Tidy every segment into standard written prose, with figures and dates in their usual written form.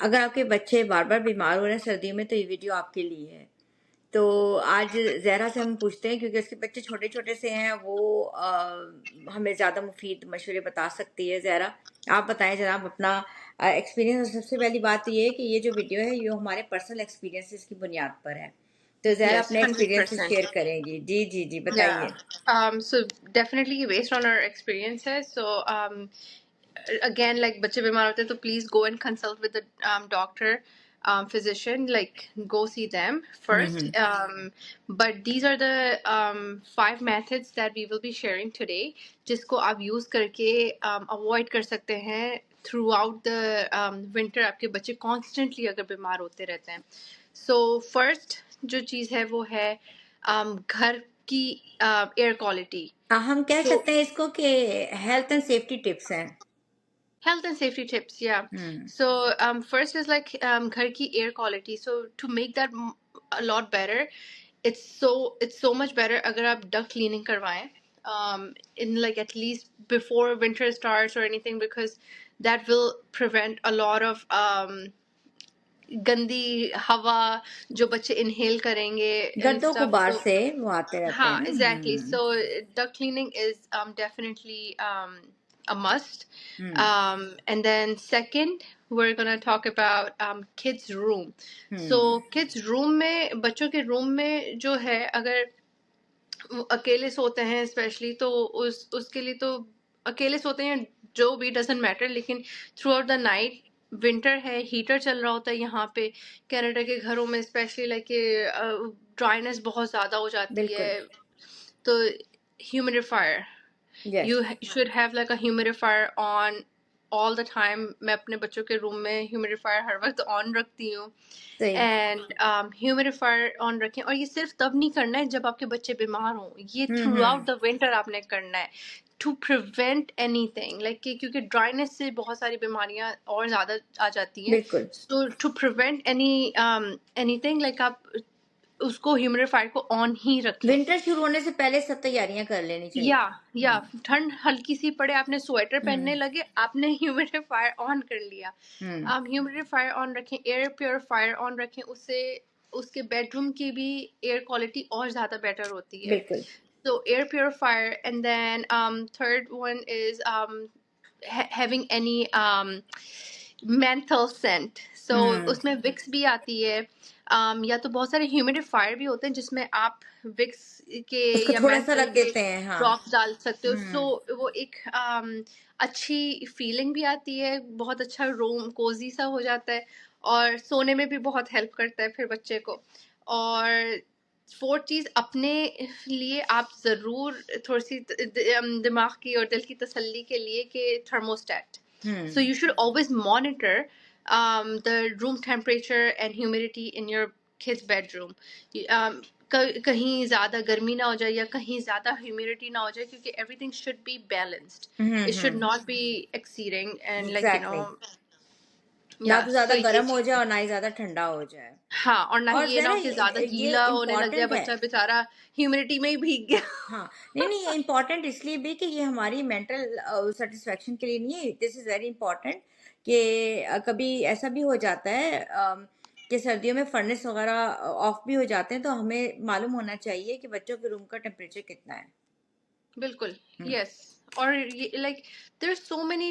अगर आपके बच्चे बार-बार बीमार हो रहे हैं सर्दियों में तो ये वीडियो आपके लिए है। तो आज ज़हरा से हम पूछते हैं क्योंकि उसके बच्चे छोटे-छोटे से हैं वो हमें ज़्यादा मुफ़ीद मशवरे बता सकती है ज़हरा। आप बताएँ जनाब अपना एक्सपीरियंस। और सबसे पहली बात तो ये है कि ये जो वीडियो है ये हमारे पर्सनल एक्सपीरियंसेस की बुनियाद पर है। तो ज़हरा Yes, अपने एक्सपीरियंसेस 100%. शेयर करेंगी। जी, जी, जी, Yeah. बताइए। So definitely based on our experiences. So again, like बच्चे बीमार होते हैं तो please go and consult with the doctor, physician. Like go see them hmm, first. Hmm. But these are the 5 methods that we will be sharing today, जिसको आप use करके avoid कर सकते हैं throughout the winter. आपके बच्चे constantly अगर बीमार होते रहते हैं. So first जो चीज़ है वो है घर की एयर क्वालिटी. हम कह So सकते हैं इसको कि हेल्थ एंड सेफ्टी टिप्स हैं। health and safety tips, yeah. Hmm, So first is like घर की air quality. So to make that a lot better, it's so much better अगर आप duct cleaning करवाएं in like at least before winter starts or anything, because that will prevent a lot of गंदी हवा जो बच्चे inhale करेंगे and गर्दो stuff. गुबार So से वो आते रहते हैं हाँ, ना। exactly. Hmm, So duct cleaning is definitely a must. Hmm, And then second, we're gonna talk about kids' room. So hmm, kids' room में बच्चों के रूम में जो है अगर वो अकेले सोते हैं स्पेशली तो उसके लिए तो अकेले सोते हैं जो भी डजेंट मैटर, लेकिन through out the night winter है हीटर चल रहा होता है यहाँ पे कनाडा के घरों में स्पेशली लाइक ड्राइनेस बहुत ज़्यादा हो जाती है. बिल्कुल, तो humidifier, yes, you should have like a humidifier on all the time. मैं अपने बच्चों के रूम में humidifier हर वक्त ऑन रखती हूँ. सही, एंड humidifier ऑन रखें, और ये सिर्फ तब नहीं करना है जब आपके बच्चे बीमार हों, ये um, throughout um, the winter आपने करना है टू प्रिवेंट एनीथिंग लाइक क्योंकि ड्राइनेस से बहुत सारी बीमारियां और ज़्यादा आ जाती हैं. बिल्कुल। सो टू प्रिवेंट एनीथिंग लाइक आप उसको ह्यूमिडिफायर को ऑन ही रखें. विंटर शुरू होने से पहले सब तैयारियां कर लेनी या चाहिए। या हुँ, ठंड हल्की सी पड़े, आपने स्वेटर हुँ, पहनने लगे, आपने ह्यूमिडिफायर ऑन कर लिया. हुँ, आप ह्यूमिडिफायर ऑन रखें, एयर प्योरीफायर ऑन रखें, उससे उसके बेडरूम की भी एयर क्वालिटी और ज़्यादा बेटर होती है. बिल्कुल। So air purifier, and then third one is having any menthol scent. So हुँ, उसमें विक्स भी आती है. या तो बहुत सारे ह्यूमिडिफायर भी होते हैं जिसमें आप विक्स के उसको या थोड़ा-सा मेंथल रख के देते हैं, हाँ। ड्रॉप्स डाल सकते हो. सो हुँ, वो एक अच्छी फीलिंग भी आती है, बहुत अच्छा रूम कोजी सा हो जाता है, और सोने में भी बहुत हेल्प करता है फिर बच्चे को. और फोर्थ चीज़, अपने लिए आप ज़रूर थोड़ी सी दिमाग की और दिल की तसल्ली के लिए कि thermostat. So hmm, you should always monitor the room temperature and humidity in your kid's bedroom. कहीं ज़्यादा गर्मी ना हो जाए या कहीं ज़्यादा ह्यूमिडिटी ना हो जाए, क्योंकि everything should be balanced. Hmm, It should hmm, not be exceeding and like exactly. ना yeah. तो So ज़्यादा ये गर्म हो जाए चीज़, और ना ही ज़्यादा ठंडा हो जाए। हाँ, और ना ही और ये ना ज़रा हो कि ज़्यादा ये गीला होने लग जाए इम्पोर्टेंट है। बच्चा बेचारा ह्यूमिडिटी में ही भीग गया. हाँ, नहीं, नहीं, ये इम्पोर्टेंट इसलिए भी कि ये हमारी मेंटल सैटिस्फैक्शन के लिए नहीं है। दिस इज़ वेरी इम्पोर्टेंट कि कभी ऐसा भी हो जाता है कि सर्दियों में फर्नेस वगैरह ऑफ भी हो जाते हैं, तो हमें मालूम होना चाहिए कि बच्चों के रूम का टेम्परेचर कितना है। बिल्कुल. Hmm, yes. और ये like there are so many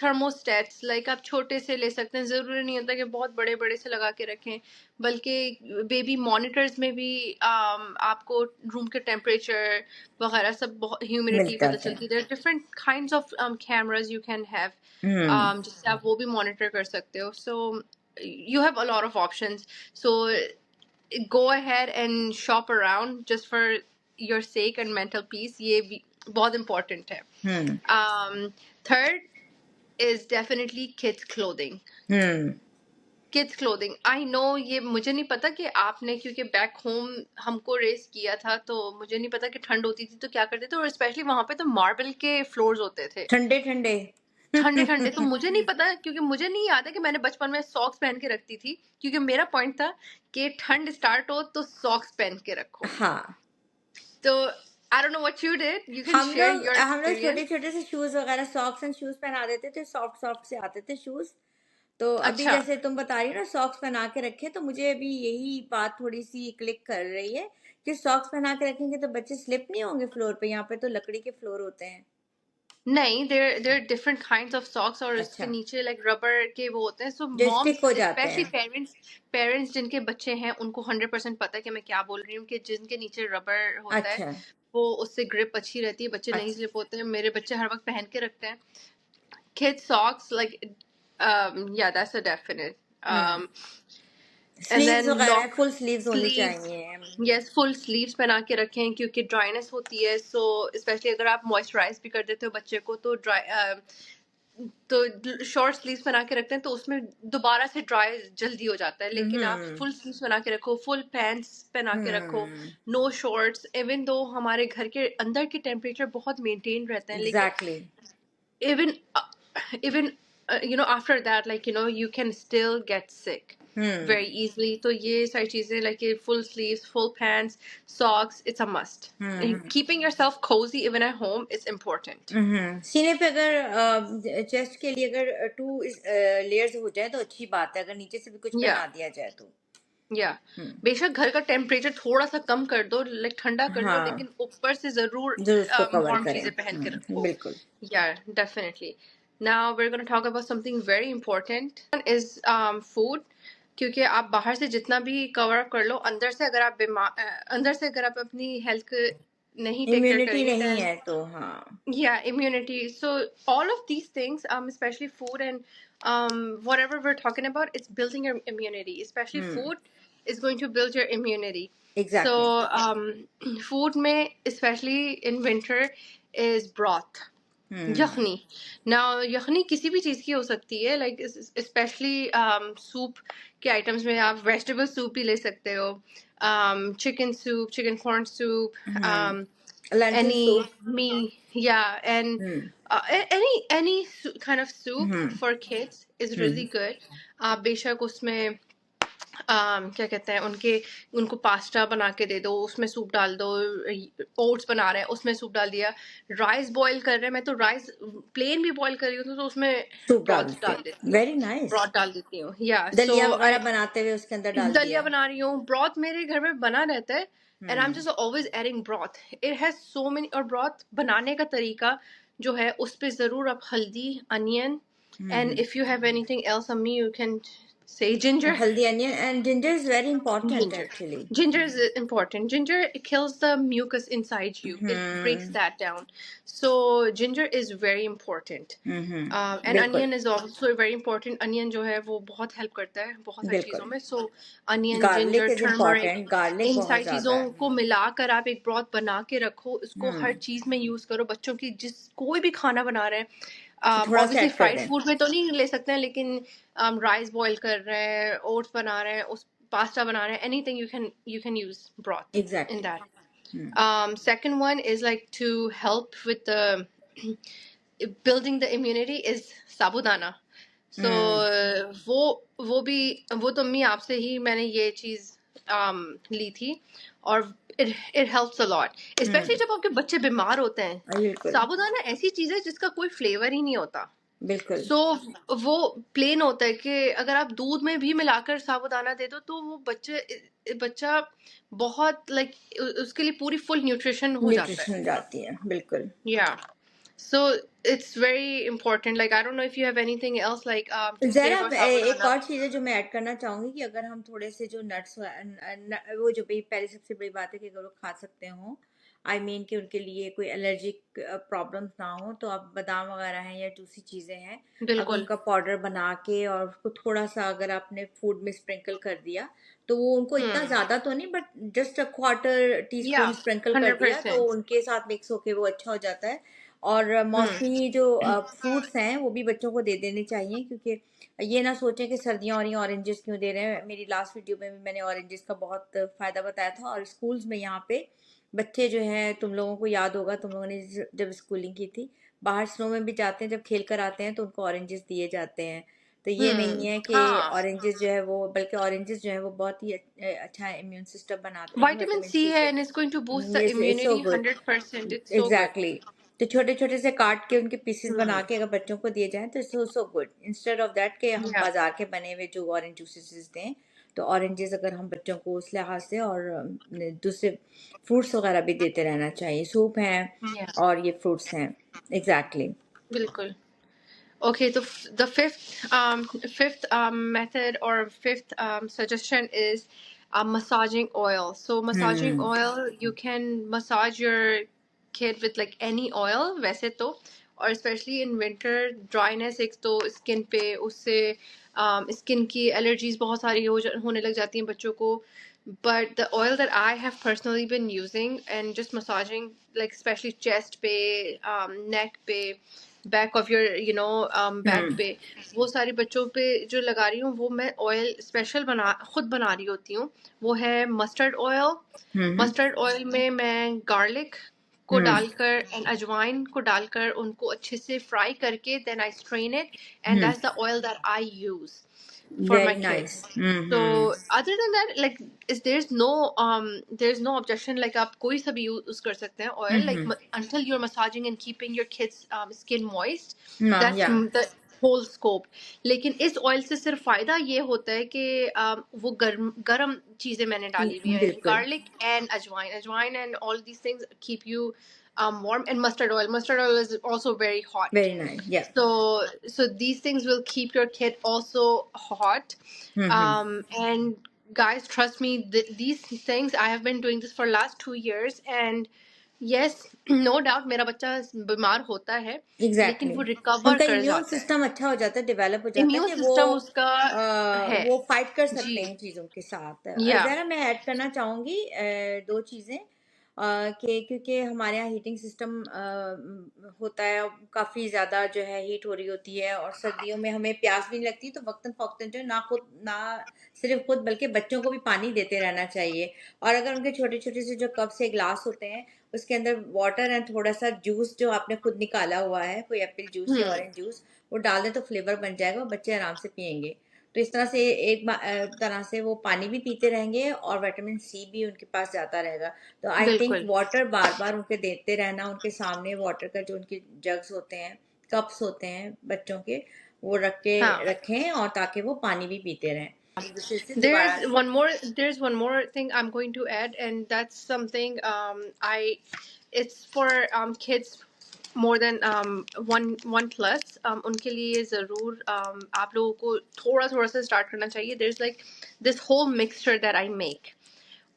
thermostats, like आप छोटे से ले सकते हैं, ज़रूरी नहीं होता कि बहुत बड़े बड़े से लगा के रखें, बल्कि बेबी मॉनिटर्स में भी आपको रूम के टेम्परेचर वगैरह सब ह्यूमिडिटी मिलता पता है। चलती है. There are different kinds of cameras you can have um, जिससे आप वो भी मॉनिटर कर सकते हो. सो you have a lot of options. So go ahead and shop around just for your sake and mental peace. ये भी बहुत important है. हुँ, Third is definitely kids clothing. Hmm, kids clothing, I know, ये मुझे नहीं पता कि आपने, क्योंकि बैक होम हमको रेस किया था तो मुझे नहीं पता कि ठंड होती थी तो क्या करते थे, और स्पेशली वहां पे तो मार्बल के फ्लोर्स होते थे, ठंडे-ठंडे। ठंडे ठंडे. तो मुझे नहीं पता, क्योंकि मुझे नहीं याद है कि मैंने बचपन में सॉक्स पहन के रखती थी, क्योंकि मेरा पॉइंट था कि ठंड स्टार्ट हो तो सॉक्स पहन के रखो. हाँ, तो आई don't know what you did, you can हम शेयर लोग योर हम लोग एक्सपीरियंस. छोटे-छोटे से शूज़ वगैरह सॉक्स एंड शूज़ पहना देते थे, सॉफ्ट-सॉफ्ट से आते थे शूज़। तो अभी अच्छा। जैसे तुम बता रही हो ना सॉक्स पहना के रखे, तो मुझे अभी यही बात थोड़ी-सी क्लिक कर रही है कि सॉक्स पहना के रखेंगे तो बच्चे स्लिप नहीं होंगे फ्लोर पे? यहाँ पे तो लकड़ी के फ्लोर होते हैं। नहीं, there different kinds of socks और इसके अच्छा, नीचे लाइक रबर के वो होते हैं, सो जो स्टिक मॉम्स हो जाते स्पेशली हैं। पेरेंट्स जिनके बच्चे हैं उनको 100% पता है कि मैं क्या बोल रही हूँ, कि जिनके नीचे रबर होता है अच्छा, वो उससे ग्रिप अच्छी रहती है, बच्चे नहीं अच्छा। स्लिप होते हैं, मेरे बच्चे हर वक्त पहन के रखते हैं किड सॉक्स लाइक या that's a definite hmm. And sleeves then वगैरह लॉन्ग फुल स्लीव्स होनी स्लीव्स, चाहिए। यस फुल स्लीव्स पहना के रखें क्योंकि ड्राइनेस होती है, सो स्पेशली अगर आप मॉइस्चराइज भी कर देते हो बच्चे को तो तो शॉर्ट स्लीव्स बना के रखते हैं तो उसमें दोबारा से ड्राई जल्दी हो जाता है, लेकिन आप हुँ, फुल स्लीव्स बना के रखो, फुल पैंट्स पहना के रखो, हुँ। नो शॉर्ट्स, इवन दो हमारे घर के अंदर के टेम्परेचर बहुत मेंटेन रहते हैं, लेकिन exactly. even even after that, like you can still get sick hmm, very easily, तो ये सारी चीजें like full sleeves, full pants, socks, it's a must. Hmm, And hmm. keeping yourself cozy even at home is important. सीने पे अगर chest के लिए अगर 2 लेयर्स हो जाए तो अच्छी बात है, अगर नीचे से भी कुछ Yeah. पहना दिया जाए तो। या हुँ, बेशक घर का टेम्परेचर थोड़ा सा कम कर दो, लाइक ठंडा कर लो, हाँ, लेकिन ऊपर से जरूर ज़रूर उसको कवर वार्म करें। चीजें पहन के रखो. बिल्कुल। Yeah definitely. Now we are gonna talk about something very important is food, क्योंकि आप बाहर से जितना भी कवर अप कर लो, अंदर से अगर आप अपनी हेल्थ नहीं टेक केयर इम्यूनिटी करेंगे, नहीं देन है तो हाँ। yeah, immunity. So all of these things, especially food and whatever we're talking about, it's building your immunity. Especially hmm, food is going to build your immunity. Exactly. So food में, especially in winter, is broth. Hmm, yakhni. Now यखनी किसी भी चीज़ की हो सकती है, like especially soup के items में आप vegetable soup भी ले सकते हो, chicken soup, chicken corn soup, hmm. Lentil any soup. me, yeah, and hmm, any kind of soup hmm, for kids is hmm. really good. आप बेशक उसमें क्या कहते हैं, उनको पास्ता बना के दे दो, उसमें सूप डाल दो, ओट्स बना रहे हैं उसमें सूप डाल दिया, राइस बॉईल कर रहे हैं, मैं तो राइस प्लेन भी बॉईल कर रही हूँ तो उसमें सूप डाल ब्रॉथ देते डाल हैं। देती हूँ, वेरी नाइस। ब्रॉथ डाल देती हूँ, या सो दलिया वगैरह आई बनाते हुए उसके अंदर डाल दलिया दिया। बना रही हूँ, ब्रॉथ मेरे घर में बना रहता है, and I am hmm, just always adding broth, it has so many, और ब्रॉथ बनाने का तरीका जो है उस पे जरूर आप हल्दी, onion, hmm, and hmm. If you have anything else अम्मी यू कैन से जिंजर. हल्दी, onion and ginger is very important Ginger. Actually. Ginger is important. Ginger, it kills the mucus inside you. It breaks hmm, that down. So ginger is very important. Hmm, hmm. And बिल्कुल, onion is also very important. Onion जो है वो बहुत help करता है बहुत सारी चीज़ों बिल्कुल। में. So onion, garlic ginger, is turmeric, important, garlic इन बहुत सारी ज़्यादा चीज़ों है। को मिलाकर आप एक ब्रॉथ बना के रखो. इसको हर हुँ, चीज़ में यूज़ करो. बच्चों की कोई भी खाना बना रहे हैं, तो थोड़ा-सा ऑब्वियसली ऐड कर फ्राइड दें। फूड में तो नहीं ले सकते हैं, लेकिन राइस बॉईल कर रहे हैं, ओट्स बना रहे हैं, उस pasta banana, anything you can use broth in exactly. that. Hmm, Second one is like to help with the building the immunity is sabudana. So हुँ, वो तो अम्मी आपसे ही मैंने ये चीज ली थी, और it helps a lot, especially हुँ। जब आपके बच्चे बीमार होते हैं. बिल्कुल, साबूदाना ऐसी चीज है जिसका कोई फ्लेवर ही नहीं होता. बिल्कुल। सो वो प्लेन होता है कि अगर आप दूध में भी मिलाकर साबूदाना दे दो तो वो बच्चा बहुत लाइक उसके लिए पूरी फुल न्यूट्रिशन हो जाता है. न्यूट्रिशन जाती है, बिल्कुल। Yeah so it's very important, like I don't know if you have anything else like to say ज़रा अबाउट एक साबूदाना. और चीज़ है जो मैं ऐड करना चाहूँगी कि अगर हम थोड़े से जो नट्स वो जो भी पहले सबसे बड़ी बात है कि अगर वो खा सकते हों, आई मीन कि उनके लिए कोई एलर्जिक प्रॉब्लम्स ना हो, तो आप बादाम वगैरह हैं या दूसरी चीज़ें हैं, अगर बिल्कुल. उनका पाउडर बना के और उसको थोड़ा-सा अगर आपने फूड में स्प्रिंकल कर दिया, तो वो उनको इतना हम्म. ज़्यादा तो नहीं बट जस्ट अ क्वार्टर या टीस्पून स्प्रिंकल कर दिया, तो 100%. उनके साथ मिक्स होके वो अच्छा हो जाता है। और हम्म. मौसमी जो फ्रूट्स हैं, वो भी बच्चों को दे देने चाहिए क्योंकि ये ना सोचें कि सर्दियाँ हो रही हैं ऑरेंजेस क्यों दे रहे हैं। मेरी लास्ट वीडियो में भी मैंने ऑरेंजेस का बहुत फ़ायदा बताया था और स्कूल्स में यहाँ पे बच्चे जो हैं तुम लोगों को याद होगा तुम लोगों ने जब स्कूलिंग की थी बाहर स्नो में भी जाते हैं जब खेल कर आते हैं तो उनको ऑरेंजेस दिए जाते हैं। तो ये नहीं है कि हाँ, ऑरेंजेस जो है वो बल्कि ऑरेंजेस जो है वो बहुत ही अच्छा इम्यून सिस्टम बनाते हैं विटामिन विटामिन सी सी है से। And it's going to boost the ये so immunity good 100%. It's so good. Exactly. तो छोटे-छोटे से काट के उनके पीसेस बना के अगर बच्चों को दिए जाएँ तो so so good instead of that कि हम या बाज़ार के बने हुए जो ऑरेंज जूसेस दें, तो ऑरेंजेस अगर हम बच्चों को उस लिहाज से और दूसरे फ्रूट्स वगैरह भी देते रहना चाहिए। सूप हैं या और ये फ्रूट्स हैं। एग्ज़ैक्टली। बिल्कुल। Okay, so the fifth method or fifth suggestion is massaging oil. So massaging hmm, oil, you can massage your kid with like any oil वैसे तो, और especially in winter dryness एक तो skin पे उससे skin की allergies बहुत सारी होने लग जाती हैं बच्चों को. But the oil that I have personally been using and just massaging like especially chest पे, neck पे, बैक ऑफ योर बैक हुँ, पे, वो सारी बच्चों पे जो लगा रही हूँ वो मैं ऑयल स्पेशल खुद बना रही होती हूँ. वो है मस्टर्ड ऑयल. हुँ, हुँ, मस्टर्ड ऑयल में मैं गार्लिक को हुँ, डालकर एंड अजवाइन को डालकर उनको अच्छे से फ्राई करके then I strain it and hmm, that's the oil that I use for my very kids. Nice. Hmm, So hmm, other than that, like is there's no objection. Like आप कोई सा भी use कर सकते हैं हुँ, oil. Like hmm, until you're massaging and keeping your kids skin moist, that's या the whole scope. लेकिन इस oil से सिर्फ फायदा ये होता है कि वो गर्म चीजें मैंने डाली हुई हैं, बिल्कुल, garlic and अजवाइन and all these things keep you warm, and mustard oil. Mustard oil is also very hot. Very nice, या So these things will keep your kid also hot. Hmm, hmm, And guys, trust me, these things I have been doing this for last 2 years, and yes, no doubt मेरा बच्चा बीमार होता है, लेकिन exactly. वो recover उनका कर immune जाता है. सिस्टम अच्छा हो जाता है, डेवलप हो जाता है इम्यून कि सिस्टम उसका है. वो फाइट कर जी. सकते हैं चीज़ों के साथ। या. ज़रा मैं ऐड करना चाहूँगी 2 चीज़ें कि क्योंकि हमारे यहाँ हीटिंग सिस्टम होता है, काफ़ी ज़्यादा जो है हीट हो रही होती है और सर्दियों में हमें प्यास भी नहीं लगती, तो वक़्तन-फ़ौक़्तन जो है ना सिर्फ़ खुद बल्कि बच्चों को भी पानी देते रहना चाहिए। और अगर उनके छोटे-छोटे से जो कप से ग्लास होते हैं, उसके अंदर वाटर एंड थोड़ा-सा जूस जो आपने खुद निकाला हुआ है, कोई एप्पल जूस या ऑरेंज जूस, वो डाल दें तो फ्लेवर बन जाएगा और बच्चे आराम से पिएँगे। तो इस तरह से तरह से वो पानी भी पीते रहेंगे और विटामिन सी भी उनके पास जाता रहेगा। तो आई थिंक बिल्कुल. वाटर बार-बार उनको देते रहना, उनके सामने वाटर का जो उनके जग्स होते हैं, कप्स होते हैं बच्चों के, वो हाँ. रखें और ताकि वो पानी भी पीते रहें। दूसरे से There's दोबारा one more. There's one more thing I'm going to add, and that's something I. It's for kids more than one plus. उनके लिए ज़रूर आप लोगों को थोड़ा थोड़ा सा start करना चाहिए. There's like this whole mixture that I make.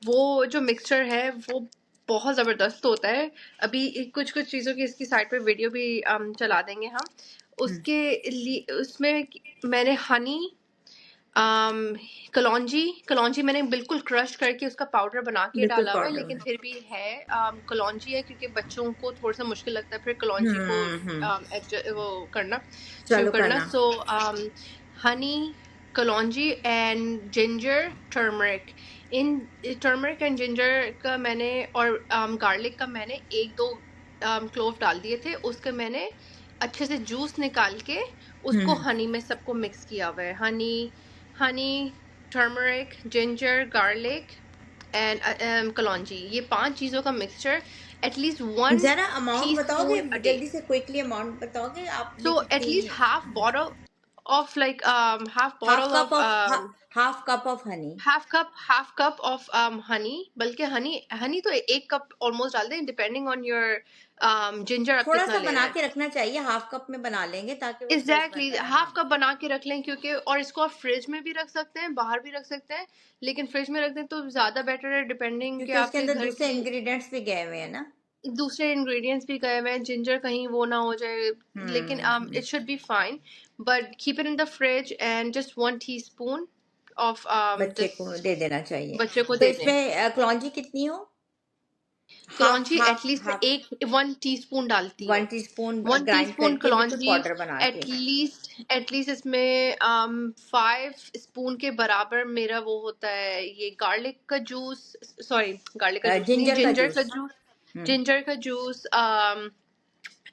वो जो mixture है वो बहुत ज़बरदस्त होता है. अभी कुछ कुछ चीज़ों की इसकी साइड पे वीडियो भी चला देंगे हम. हुँ, उसके लिए उसमें मैंने हनी, कलौंजी कलौंजी मैंने बिल्कुल क्रश करके उसका पाउडर बना के बिल्कुल डाला हुआ है, पाउडर लेकिन में। फिर भी है कलौंजी है क्योंकि बच्चों को थोड़ा सा मुश्किल लगता है फिर कलौंजी को हुँ, हुँ। वो करना, च्यू चालू करना. करना। So honey, kalonji and ginger, turmeric. इन टर्मरिक एंड जिंजर का मैंने और गार्लिक का मैंने एक दो क्लोव डाल दिए थे. उसका मैंने अच्छे से जूस निकाल के हुँ, उसको हुँ। हनी में सबको मिक्स किया हुआ है. Honey, turmeric, ginger, garlic and kalonji, ये 5 चीज़ों का मिक्सचर एटलीस्ट 1 ज़रा अमाउंट बताओगे? Teaspoon a day. जल्दी से क्विकली अमाउंट बताओगे? आपने So at कितनी least half half bottle cup of of half cup of honey? half cup of honey. बल्कि हनी तो 1 कप ऑलमोस्ट डाल दें डिपेंडिंग ऑन योर जिंजर आप कितना थोड़ा-सा ले बना रहे हैं. के रखना चाहिए, हाफ कप में बना लेंगे ताकि वो फ्रेश एग्जैक्टली बनता रहे। हाफ हाँ, कप बना के रख लें, क्योंकि और इसको आप फ्रिज में भी रख सकते हैं, बाहर भी रख सकते हैं, लेकिन फ्रिज में रख दें तो ज़्यादा बेटर है डिपेंडिंग कि क्योंकि उसके आपके अंदर घर दूसरे की इंग्रीडिएंट्स भी गए हुए हैं ना? दूसरे इंग्रेडिएंट्स भी गए हुए हैं, जिंजर कहीं वो ना हो जाए. लेकिन um, um. It should be fine, but keep it in the fridge and just 1 teaspoon of बच्चे दिस को दे देना चाहिए। बच्चे को तो दे दें. इसमें कलौंजी कितनी हो? हाफ कलौंजी हाफ एटलीस्ट मैं हाफ 1 टीस्पून डालती हूँ. 1 टीस्पून 1 टीस्पून ग्राइंड करके बिल्कुल कलौंजी. पाउडर बना के। एटलीस्ट इसमें 5 स्पून के बराबर मेरा वो होता है ये गार्लिक का जूस. सॉरी, गार्लिक का जूस नहीं, जिंजर का जिंजर का जूस। जूस. हुँ, जिंजर का जूस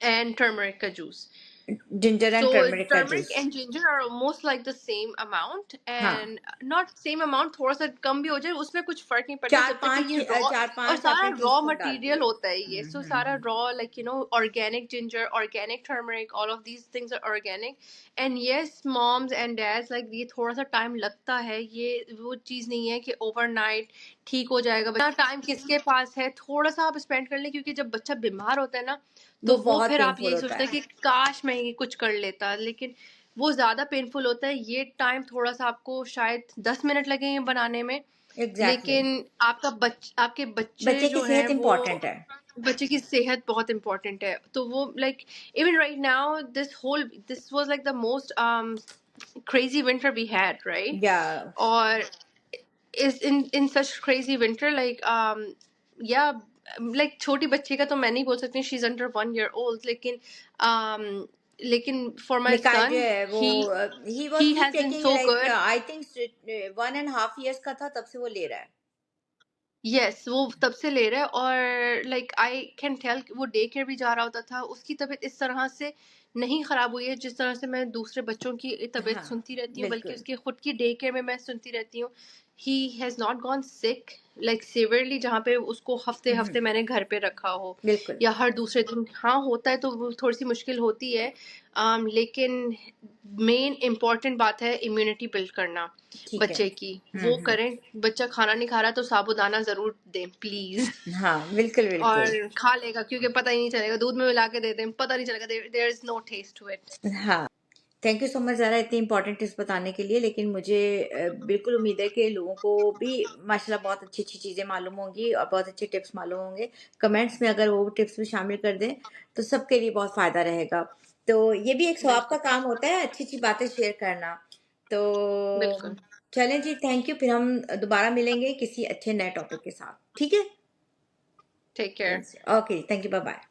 एंड टर्मरिक का juice. Ginger and So turmeric का turmeric juice. and ginger are almost like the same amount, हाँ, and not same amount, थोड़ा सा कम भी हो जाए उसमें कुछ फर्क नहीं पड़ता जब तक कि ये रॉ, चार और पांच सारा आपने रॉ टीस्पून डाल मटेरियल दिए। होता है ये, सो सारा hmm. Raw, like organic ginger, organic turmeric, all of these things are organic. And yes moms and dads, like ये थोड़ा सा टाइम लगता है, ये वो चीज़ नहीं है कि ओवरनाइट ठीक हो जाएगा। बच्चा टाइम किसके पास है, थोड़ा सा आप स्पेंड कर लें, क्योंकि जब बच्चा बीमार होता है ना, तो वो वो बहुत फिर आप पेनफुल यही होता सोचते है। हैं कि काश मैं ये कुछ कर लेता, लेकिन वो ज़्यादा पेनफुल होता है। ये टाइम थोड़ा सा आपको शायद 10 मिनट लगेंगे बनाने में, एग्जैक्टली। लेकिन आपके बच्चे बच्चे की जो है सेहत वो, इंपॉर्टेंट है। बच्चे की सेहत बहुत इंपॉर्टेंट है। तो वो like even right now this was like the most crazy winter we had, right? या Or is in such crazy winter, like yeah, like छोटी बच्ची का तो मैं नहीं बोल सकती, she's under 1 year old, लेकिन for my मिकाइल जो son, है वो he he he was he has been taking so like good. I think 1.5 years का था तब से वो ले रहा है। यस, वो तब से ले रहा है, और लाइक आई कैन टेल वो डे केयर भी जा रहा होता था, उसकी तबीयत इस तरह से नहीं खराब हुई है जिस तरह से मैं दूसरे बच्चों की तबीयत हाँ, सुनती रहती हूँ, बल्कि बिल्कुल। उसकी खुद की डे केयर में मैं सुनती रहती हूँ। He has not gone sick like severely, जहाँ पे उसको हफ्ते हफ्ते मैंने घर पे रखा हो, बिल्कुल। या हर दूसरे दिन। हाँ होता है तो वो थोड़ी सी मुश्किल होती है, लेकिन मेन इम्पॉर्टेंट बात है इम्यूनिटी बिल्ड करना ठीक है। बच्चे की, वो करें। बच्चा खाना नहीं खा रहा तो साबूदाना जरूर दें प्लीज। हाँ, बिल्कुल बिल्कुल। और खा लेगा, क्योंकि पता ही नहीं चलेगा, दूध में मिला के दे दें पता नहीं चलेगा, there is no taste to it. हाँ, थैंक यू सो मच ज़रा इतनी इंपॉर्टेंट टिप्स बताने के लिए। लेकिन मुझे बिल्कुल उम्मीद है कि लोगों को भी माशाल्लाह बहुत अच्छी-अच्छी चीज़ें मालूम होंगी और बहुत अच्छे टिप्स मालूम होंगे। कमेंट्स में अगर वो टिप्स भी शामिल कर दें, तो सबके लिए बहुत फ़ायदा रहेगा। तो ये भी एक सवाब का बिल्कुल काम होता है, अच्छी-अच्छी बातें शेयर करना। तो बिल्कुल। चलें जी, थैंक यू। फिर हम दोबारा मिलेंगे किसी अच्छे नए टॉपिक के साथ। ठीक है? Take care. Okay, thank you, bye-bye.